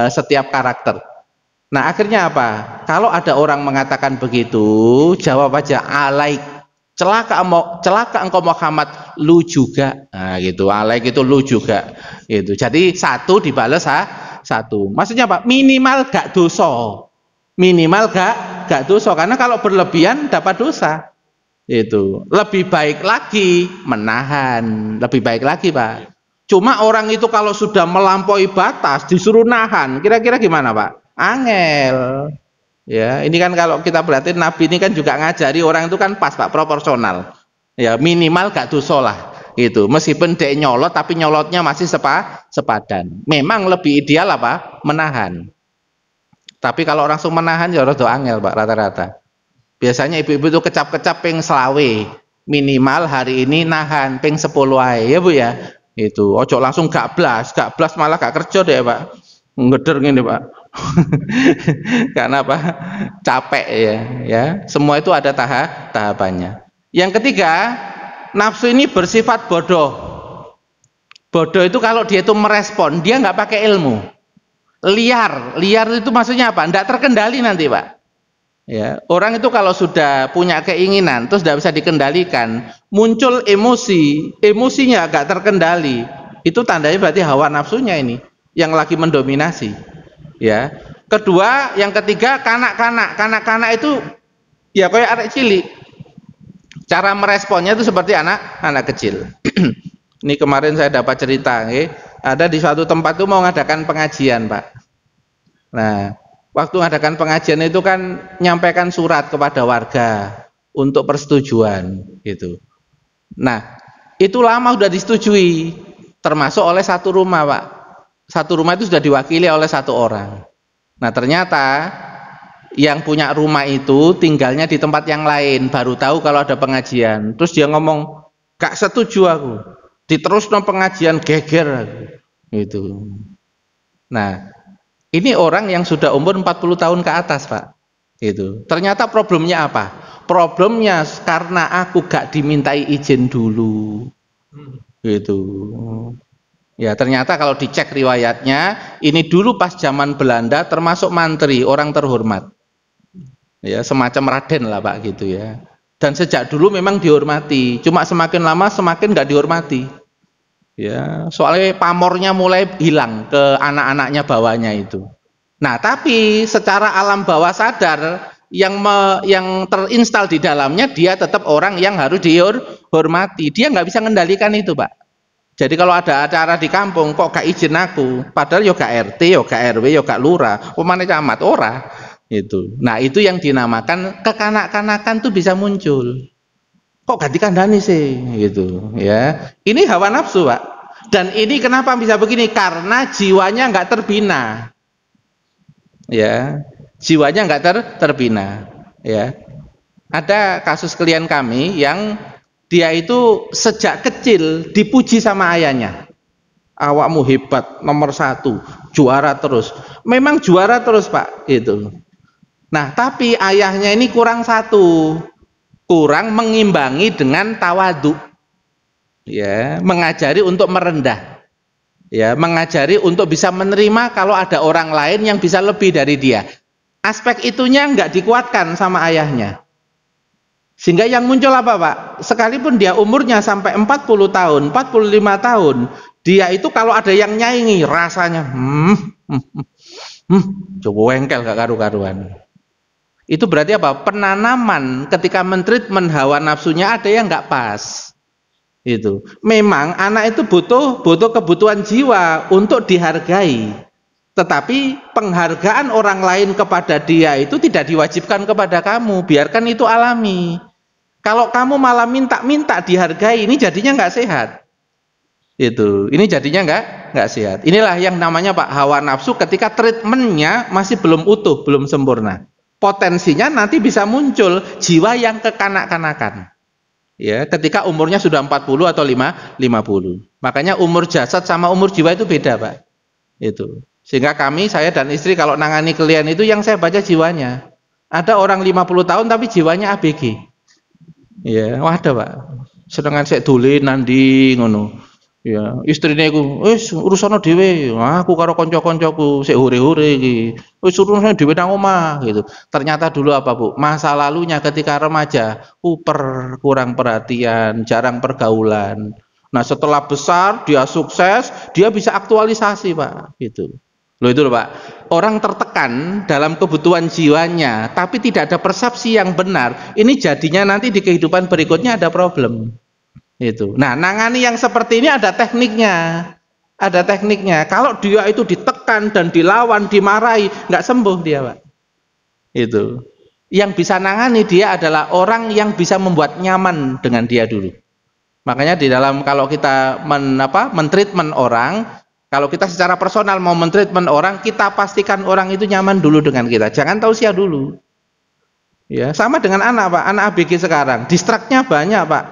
A: setiap karakter. Nah akhirnya apa? Kalau ada orang mengatakan begitu, jawab aja alaik, celaka engkau Muhammad, lu juga. Nah gitu, alaik itu lu juga gitu. Jadi satu dibales satu, maksudnya Pak, minimal gak dosa, minimal gak dosa, karena kalau berlebihan dapat dosa. Itu lebih baik lagi menahan, lebih baik lagi Pak. Cuma orang itu kalau sudah melampaui batas disuruh nahan, kira-kira gimana Pak? Angel ya. Ini kan kalau kita perhatiin Nabi ini kan juga ngajari orang itu kan pas Pak, proporsional ya, minimal gak dosa lah gitu. Meskipun dia nyolot tapi nyolotnya masih sepadan. Memang lebih ideal apa? Menahan. Tapi kalau langsung menahan ya rada angel Pak, rata-rata. Biasanya ibu-ibu itu kecap-kecap ping selawe, minimal hari ini nahan ping 10 ae ya Bu ya. Itu ojo langsung gak blas malah gak kerja deh Pak, ngeder gini Pak. Karena apa? Capek ya. Semua itu ada tahapannya. Yang ketiga, nafsu ini bersifat bodoh. Bodoh itu kalau dia itu merespon, dia nggak pakai ilmu. Liar itu maksudnya apa? Nggak terkendali nanti Pak. Ya, orang itu kalau sudah punya keinginan terus tidak bisa dikendalikan, muncul emosinya agak terkendali, itu tandanya berarti hawa nafsunya ini yang lagi mendominasi ya. Kedua, yang ketiga, kanak-kanak itu ya kayak anak cilik, cara meresponnya itu seperti anak kecil. Ini kemarin saya dapat cerita, ada di suatu tempat itu mau ngadakan pengajian Pak. Nah waktu ngadakan pengajian itu kan nyampaikan surat kepada warga untuk persetujuan gitu. Nah itu lama sudah disetujui, termasuk oleh satu rumah Pak. Satu rumah itu sudah diwakili oleh satu orang. Nah ternyata yang punya rumah itu tinggalnya di tempat yang lain, baru tahu kalau ada pengajian. Terus dia ngomong, gak setuju aku, diterusno pengajian, geger gitu. Nah ini orang yang sudah umur 40 tahun ke atas Pak gitu. Ternyata problemnya apa? Problemnya karena aku gak dimintai izin dulu gitu. Ya ternyata kalau dicek riwayatnya, ini dulu pas zaman Belanda termasuk mantri, orang terhormat ya, semacam Raden lah Pak gitu ya. Dan sejak dulu memang dihormati, cuma semakin lama semakin gak dihormati ya, soalnya pamornya mulai hilang ke anak-anaknya bawahnya itu. Nah tapi secara alam bawah sadar yang terinstal di dalamnya, dia tetap orang yang harus dihormati, dia nggak bisa mengendalikan itu Pak. Jadi kalau ada acara di kampung kok gak izin aku, padahal yo gak RT, yo gak RW, yo gak lurah, pemane camat ora itu. Nah itu yang dinamakan kekanak-kanakan tuh bisa muncul. Kok gak dikandani sih gitu ya. Ini hawa nafsu Pak. Dan ini kenapa bisa begini? Karena jiwanya nggak terbina ya, jiwanya nggak terbina ya. Ada kasus klien kami yang Dia itu sejak kecil dipuji sama ayahnya. Awakmu hebat, nomor 1, juara terus. Memang juara terus Pak, itu. Nah, tapi ayahnya ini kurang satu, kurang mengimbangi dengan tawadu. Ya, mengajari untuk merendah. Ya, mengajari untuk bisa menerima kalau ada orang lain yang bisa lebih dari dia. Aspek itunya nggak dikuatkan sama ayahnya. Sehingga yang muncul apa Pak? Sekalipun dia umurnya sampai 40 tahun, 45 tahun, dia itu kalau ada yang nyaingi rasanya coba wengkel gak karu-karuan. Itu berarti apa? Penanaman ketika mentreatment hawa nafsunya ada yang nggak pas. Itu. Memang anak itu butuh kebutuhan jiwa untuk dihargai. Tetapi penghargaan orang lain kepada dia itu tidak diwajibkan kepada kamu, biarkan itu alami. Kalau kamu malah minta dihargai, ini jadinya nggak sehat. Itu, ini jadinya nggak sehat. Inilah yang namanya Pak hawa nafsu ketika treatmentnya masih belum utuh, belum sempurna. Potensinya nanti bisa muncul jiwa yang kekanak-kanakan. Ya, ketika umurnya sudah 40 atau 50. Makanya umur jasad sama umur jiwa itu beda Pak. Itu. Sehingga saya dan istri kalau nangani klien itu yang saya baca jiwanya. Ada orang 50 tahun tapi jiwanya ABG. Ya, ada Pak. Sedangkan saya dolen nandi ngono. Ya, istrine iku wis urusana dhewe. Aku karo kanca-kancaku sik hore-hore iki. Wis urusane dhewe nang omah gitu. Ternyata dulu apa, Bu? Masa lalunya ketika remaja, kurang perhatian, jarang pergaulan. Nah, setelah besar dia sukses, dia bisa aktualisasi, Pak, gitu. Loh itu loh Pak, orang tertekan dalam kebutuhan jiwanya tapi tidak ada persepsi yang benar, ini jadinya nanti di kehidupan berikutnya ada problem itu. Nah, nangani yang seperti ini ada tekniknya, kalau dia itu ditekan dan dilawan, dimarahi, nggak sembuh dia Pak. Itu yang bisa nangani dia adalah orang yang bisa membuat nyaman dengan dia dulu. Makanya di dalam kalau kita mentreatment orang, kalau kita secara personal mau mentreatment orang, kita pastikan orang itu nyaman dulu dengan kita. Jangan tausiah dulu. Ya, sama dengan anak Pak, anak ABG sekarang, distraktnya banyak Pak.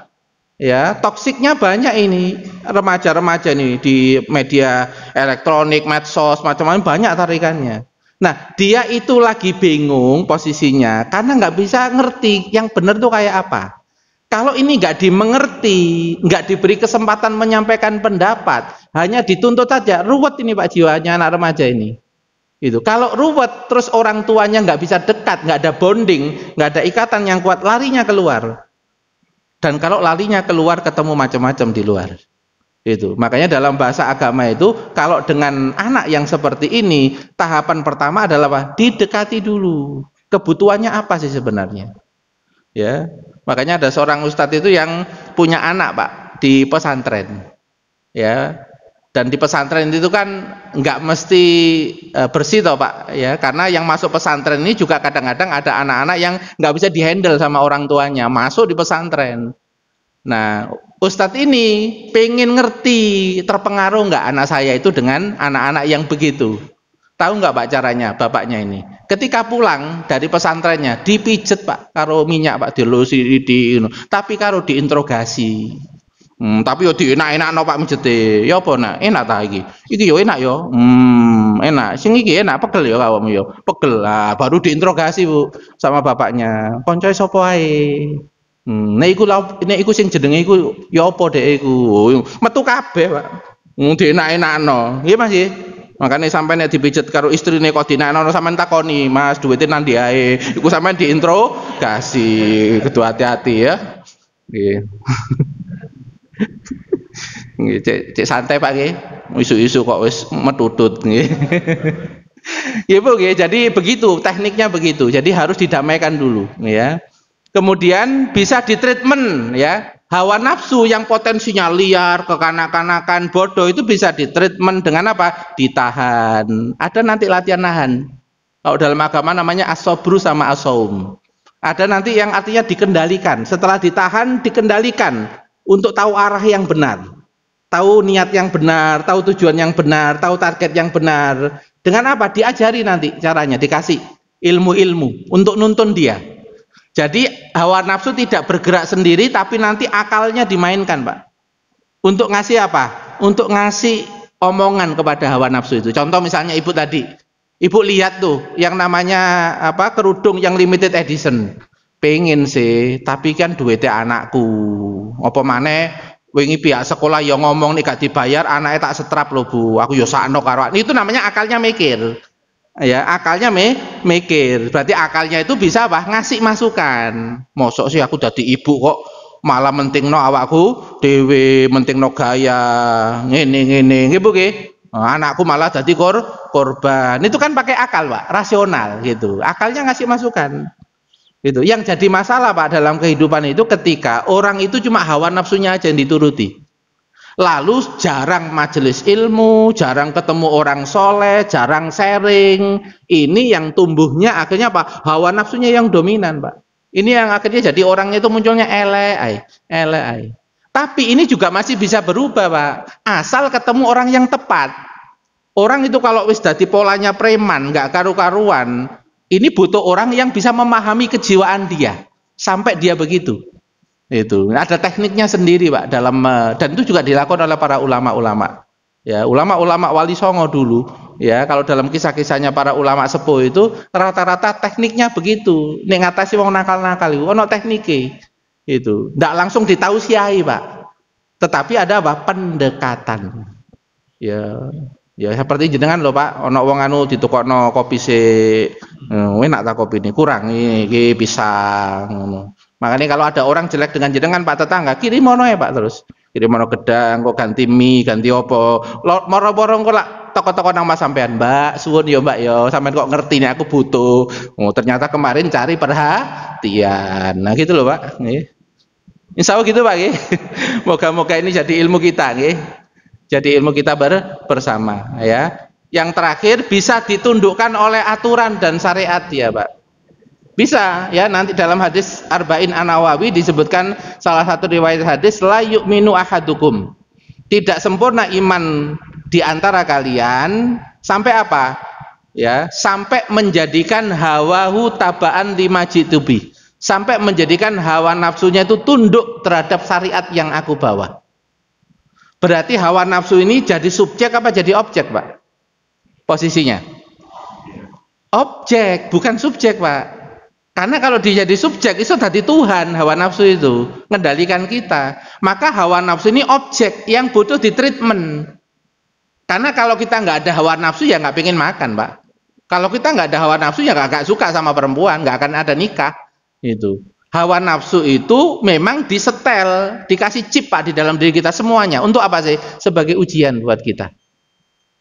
A: Ya, toksiknya banyak ini remaja-remaja nih di media elektronik, medsos, macam-macam banyak tarikannya. Nah, dia itu lagi bingung posisinya karena nggak bisa ngerti yang benar tuh kayak apa. Kalau ini nggak dimengerti, nggak diberi kesempatan menyampaikan pendapat, hanya dituntut saja, ruwet ini Pak jiwanya anak remaja ini. Itu. Kalau ruwet, terus orang tuanya nggak bisa dekat, nggak ada bonding, nggak ada ikatan yang kuat, larinya keluar. Dan kalau larinya keluar, ketemu macam-macam di luar. Itu. Makanya dalam bahasa agama itu, kalau dengan anak yang seperti ini, tahapan pertama adalah apa? Didekati dulu. Kebutuhannya apa sih sebenarnya? Ya. Makanya ada seorang ustadz itu yang punya anak Pak di pesantren, ya. Dan di pesantren itu kan nggak mesti bersih toh Pak, ya. Karena yang masuk pesantren ini juga kadang-kadang ada anak-anak yang nggak bisa dihandle sama orang tuanya, masuk di pesantren. Nah, ustadz ini pengen ngerti terpengaruh nggak anak saya itu dengan anak-anak yang begitu. Tahu nggak Pak caranya bapaknya ini? Ketika pulang dari pesantrennya dipijet Pak karo minyak Pak dilusi tapi karo diinterogasi. Tapi yo dienak-enakno Pak mijete. Ya apa nak? Enak ta iki? Iki yo enak yo. Enak. Sing iki enak pegel yo awakmu yo. Pegel lah baru diinterogasi Bu sama bapaknya. Koncoe sapa ae? Nek iku sing jenenge iku ya apa dek iku? Metu kabeh Pak. Dienak-enakno. Nggih Mas nggih. Makanya sampai nek dipijet karo istrine kok dinakno sampean takoni, "Mas, duwite nang ndi ae?" Iku sampean diinterogasi. Kudu hati-hati ya. Nggih. Nggih, cek santai Pak nggih. Isu-isu kok wis metutut nggih. Ya Bu nggih, jadi begitu, tekniknya begitu. Jadi harus didamaikan dulu ya. Kemudian bisa ditreatment ya. Hawa nafsu yang potensinya liar, kekanak-kanakan, bodoh itu bisa ditreatment dengan apa? Ditahan. Ada nanti latihan nahan. Kalau dalam agama namanya as-sabru sama as-saum. Ada nanti yang artinya dikendalikan. Setelah ditahan, dikendalikan untuk tahu arah yang benar. Tahu niat yang benar, tahu tujuan yang benar, tahu target yang benar. Dengan apa? Diajari nanti caranya, dikasih ilmu-ilmu untuk nuntun dia. Jadi hawa nafsu tidak bergerak sendiri, tapi nanti akalnya dimainkan, Pak. Untuk ngasih apa? Untuk ngasih omongan kepada hawa nafsu itu. Contoh misalnya ibu tadi, ibu lihat tuh yang namanya apa, kerudung yang limited edition. Pengen sih, tapi kan duitnya anakku. Apa maneh wingi pihak sekolah yang ngomong nih gak dibayar, anaknya tak setrap loh Bu. Aku yo sakno karo. Itu namanya akalnya mikir. Ya, akalnya mikir. Berarti akalnya itu bisa apa? Ngasih masukan. Mosok sih aku jadi ibu kok malah mentingno awakku dhewe, mentingno gaya ngene nggih Bu nggih. Anakku malah jadi korban. Itu kan pakai akal, Pak, rasional gitu. Akalnya ngasih masukan. Gitu. Yang jadi masalah, Pak, dalam kehidupan itu ketika orang itu cuma hawa nafsunya aja yang dituruti. Lalu jarang majelis ilmu, jarang ketemu orang soleh, jarang sharing. Ini yang tumbuhnya akhirnya apa? Hawa nafsunya yang dominan, Pak. Ini yang akhirnya jadi orangnya itu munculnya elek. Tapi ini juga masih bisa berubah, Pak. Asal ketemu orang yang tepat. Orang itu kalau wis dadi polanya preman, nggak karu-karuan, ini butuh orang yang bisa memahami kejiwaan dia sampai dia begitu. Itu ada tekniknya sendiri, Pak, dalam dan itu juga dilakukan oleh para ulama-ulama. Ya, ulama-ulama Wali Songo dulu, ya, kalau dalam kisah-kisahnya para ulama sepuh itu rata-rata tekniknya begitu. Nek ngatasi wong nakal-nakal itu ono teknike. Itu ndak langsung ditausiahi, Pak. Tetapi ada apa? Pendekatan. Ya, ya seperti jenengan loh, Pak, ono wong anu ditukokno kopi sik. Enak ta kopi ini, kurang iki pisang ngono. Makanya kalau ada orang jelek dengan jenengan, Pak tetangga, kirim mono ya, Pak, terus kirim mono gedang, kok ganti mie, ganti opo, moro-moro kok lah toko-toko nang Mas sampean, Mbak, suwun ya Mbak ya, sampean kok ngerti nih aku butuh. Oh, ternyata kemarin cari perhatian. Nah gitu loh, Pak. Nggih. Insya Allah gitu, Pak, nggih. Moga-moga ini jadi ilmu kita, nggih. Jadi ilmu kita bersama, ya. Yang terakhir bisa ditundukkan oleh aturan dan syariat ya, Pak. Bisa ya, nanti dalam hadis Arba'in An-Nawawi disebutkan salah satu riwayat hadis, la yu'minu ahadukum, tidak sempurna iman di antara kalian sampai apa? Ya, sampai menjadikan hawahu tabaan lima jitubi, sampai menjadikan hawa nafsunya itu tunduk terhadap syariat yang aku bawa. Berarti hawa nafsu ini jadi subjek apa jadi objek, Pak? Posisinya objek, bukan subjek, Pak. Karena kalau dia jadi subjek itu tadi Tuhan, hawa nafsu itu mengendalikan kita. Maka hawa nafsu ini objek yang butuh ditreatment. Karena kalau kita nggak ada hawa nafsu ya nggak pengen makan, Pak. Kalau kita nggak ada hawa nafsu ya nggak suka sama perempuan, nggak akan ada nikah. Itu hawa nafsu itu memang disetel, dikasih chip, Pak, di dalam diri kita semuanya. Untuk apa sih? Sebagai ujian buat kita.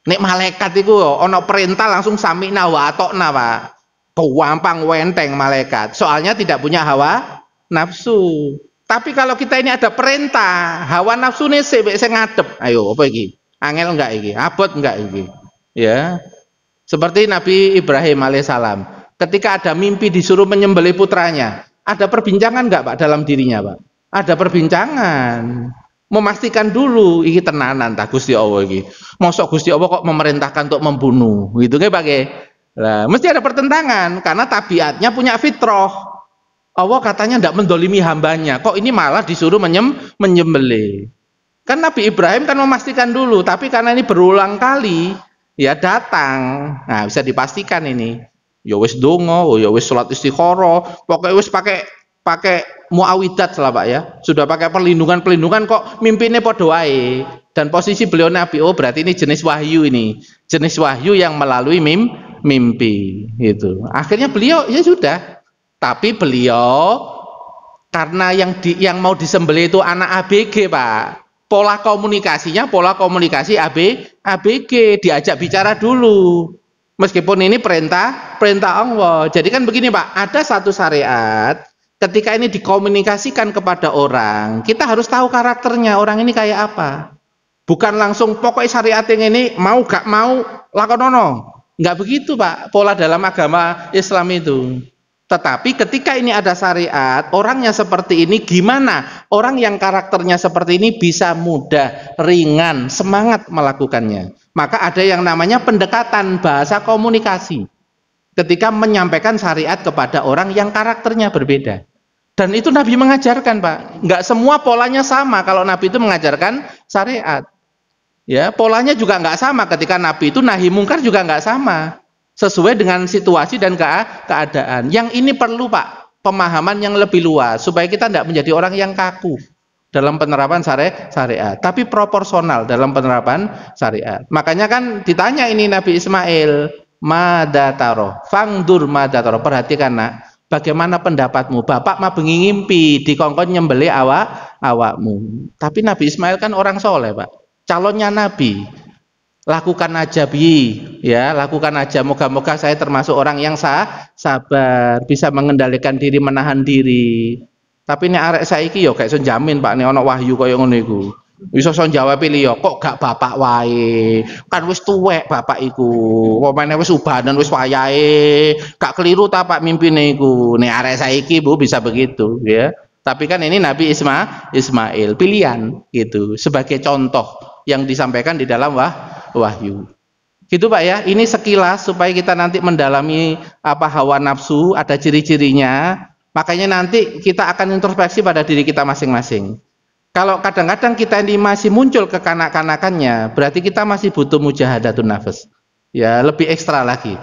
A: Nek malaikat itu ono perintah langsung sami'na wa atokna, Pak. Gampang wenteng malaikat, soalnya tidak punya hawa nafsu. Tapi kalau kita ini ada perintah, hawa nafsu nih saya ngadep, ayo apa iki? Angel enggak iki? Abot enggak iki? Ya, seperti Nabi Ibrahim alaihissalam, ketika ada mimpi disuruh menyembelih putranya, ada perbincangan enggak, Pak, dalam dirinya, Pak? Ada perbincangan, memastikan dulu iki tenanan tak Gusti Allah iki. Mosok Gusti Allah kok memerintahkan untuk membunuh, gitu nggih, Pak? Nah, mesti ada pertentangan karena tabiatnya punya fitrah. Allah katanya tidak mendolimi hambanya, kok ini malah disuruh menyembelih. Kan Nabi Ibrahim kan memastikan dulu, tapi karena ini berulang kali ya datang, nah bisa dipastikan ini. Ya wis donga, ya wis salat istikharah, pokoknya wis pakai muawidat lah, Pak, ya. Sudah pakai perlindungan kok mimpinnya padha wae. Dan posisi beliau Nabi, oh berarti ini jenis wahyu ini. Jenis wahyu yang melalui mimpi gitu. Akhirnya beliau ya sudah. Tapi beliau karena yang mau disembelih itu anak ABG, Pak. Pola komunikasinya pola komunikasi ABG, diajak bicara dulu. Meskipun ini perintah Allah. Jadi kan begini, Pak, ada satu syariat ketika ini dikomunikasikan kepada orang, kita harus tahu karakternya orang ini kayak apa. Bukan langsung pokoknya syariat yang ini mau gak mau lakonono. Enggak begitu, Pak, pola dalam agama Islam itu. Tetapi ketika ini ada syariat, orangnya seperti ini, gimana orang yang karakternya seperti ini bisa mudah, ringan, semangat melakukannya. Maka ada yang namanya pendekatan bahasa komunikasi. ketika menyampaikan syariat kepada orang yang karakternya berbeda. Dan itu Nabi mengajarkan, Pak. Nggak semua polanya sama kalau Nabi itu mengajarkan syariat. Ya, polanya juga nggak sama ketika Nabi itu nahi mungkar juga nggak sama. Sesuai dengan situasi dan keadaan. Yang ini perlu, Pak, pemahaman yang lebih luas supaya kita tidak menjadi orang yang kaku dalam penerapan syariat, tapi proporsional dalam penerapan syariat. Makanya kan ditanya ini Nabi Ismail, madataro, fangdur madataro, perhatikan nak, bagaimana pendapatmu? Bapak mah bengi ngimpi dikongkon nyembelih awakmu. Tapi Nabi Ismail kan orang soleh, Pak, calonnya Nabi. Lakukan aja ya, lakukan aja. Moga-moga saya termasuk orang yang sabar, bisa mengendalikan diri, menahan diri. Tapi ini arek saiki yo gak iso jamin, Pak, nek ana wahyu kaya ngono iku. Iso jawab liya, kok gak bapak wae. Kan wis tuwek bapak iku. Pemene wis ubanan wis wayahe. Gak keliru ta Pak mimpine iku. Nek arek saiki Bu bisa begitu ya. Tapi kan ini Nabi Ismail pilihan gitu sebagai contoh yang disampaikan di dalam wahyu. Gitu Pak ya. Ini sekilas supaya kita nanti mendalami apa hawa nafsu, ada ciri-cirinya. Makanya nanti kita akan introspeksi pada diri kita masing-masing. Kalau kadang-kadang kita ini masih muncul kekanak-kanakannya, berarti kita masih butuh mujahadatun nafas. Ya, lebih ekstra lagi.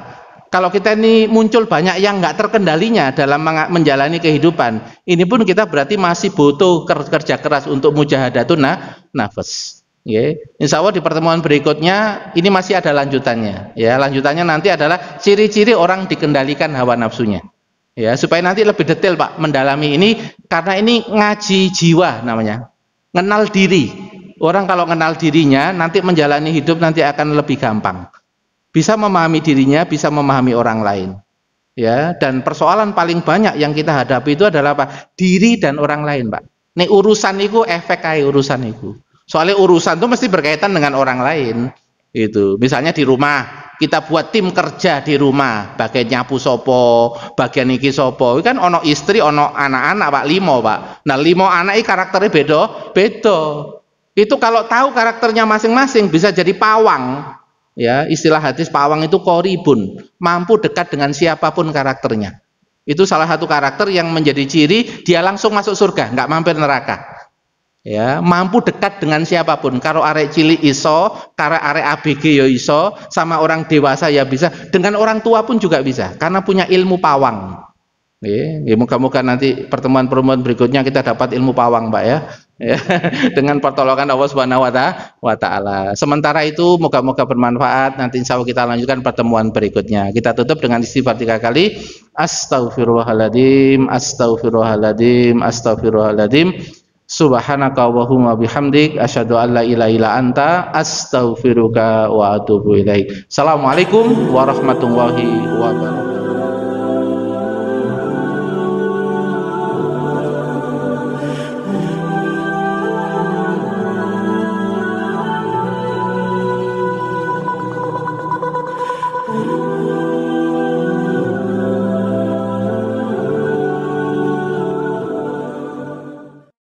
A: Kalau kita ini muncul banyak yang nggak terkendalinya dalam menjalani kehidupan, ini pun kita berarti masih butuh kerja keras untuk mujahadatun nafas. Ya, insya Allah di pertemuan berikutnya ini masih ada lanjutannya. Ya, lanjutannya nanti adalah ciri-ciri orang dikendalikan hawa nafsunya. Ya, supaya nanti lebih detail Pak mendalami ini, karena ini ngaji jiwa namanya, kenal diri. Orang kalau kenal dirinya nanti menjalani hidup nanti akan lebih gampang, bisa memahami dirinya, bisa memahami orang lain. Ya, dan persoalan paling banyak yang kita hadapi itu adalah apa? Diri dan orang lain, Pak. Nih urusan itu efek kayak urusan itu. Soalnya urusan itu mesti berkaitan dengan orang lain. Itu misalnya di rumah kita buat tim kerja di rumah, bagian nyapu sopo, bagian iki sopo, kan ono istri, ono anak-anak Pak, 5 Pak. Nah 5 anak ini karakternya beda. Itu kalau tahu karakternya masing-masing bisa jadi pawang. Ya, istilah hadis pawang itu koribun, mampu dekat dengan siapapun karakternya. Itu salah satu karakter yang menjadi ciri dia langsung masuk surga, nggak mampir neraka. Ya, mampu dekat dengan siapapun. Kalau arek cilik iso, karo arek ABG ya iso, sama orang dewasa ya bisa, dengan orang tua pun juga bisa, karena punya ilmu pawang. Ya, moga-moga nanti pertemuan-pertemuan berikutnya kita dapat ilmu pawang, Pak ya. Ya, dengan pertolongan Allah Subhanahu wa taala. Sementara itu moga-moga bermanfaat. Nanti insya Allah kita lanjutkan pertemuan berikutnya. Kita tutup dengan istighfar 3 kali. Astaghfirullahaladzim, astaghfirullahaladzim, astaghfirullahaladzim. Subhanaka Allahumma bihamdik asyhadu an la ilaha illa anta astaghfiruka wa atubu ilaik. Assalamualaikum warahmatullahi wabarakatuh.